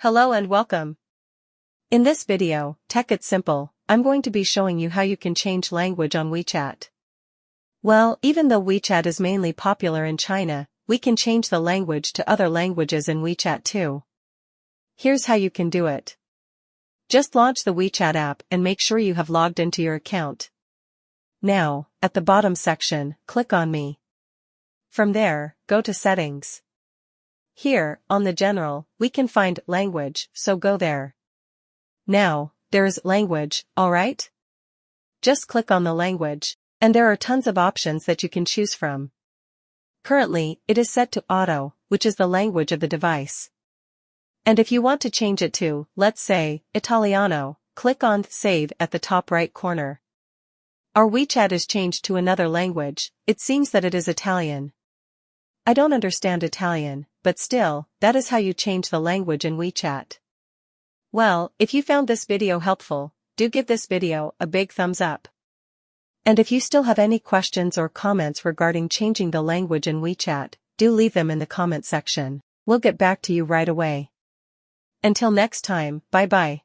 Hello and welcome. In this video, Tech It's Simple, I'm going to be showing you how you can change language on WeChat. Well, even though WeChat is mainly popular in China, we can change the language to other languages in WeChat too. Here's how you can do it. Just launch the WeChat app and make sure you have logged into your account. Now, at the bottom section, click on Me. From there, go to Settings. Here, on the General, we can find Language, so go there. Now, there's Language, alright? Just click on the language, and there are tons of options that you can choose from. Currently, it is set to Auto, which is the language of the device. And if you want to change it to, let's say, Italiano, click on Save at the top right corner. Our WeChat is changed to another language. It seems that it is Italian. I don't understand Italian, but still, that is how you change the language in WeChat. Well, if you found this video helpful, do give this video a big thumbs up. And if you still have any questions or comments regarding changing the language in WeChat, do leave them in the comment section. We'll get back to you right away. Until next time, bye-bye.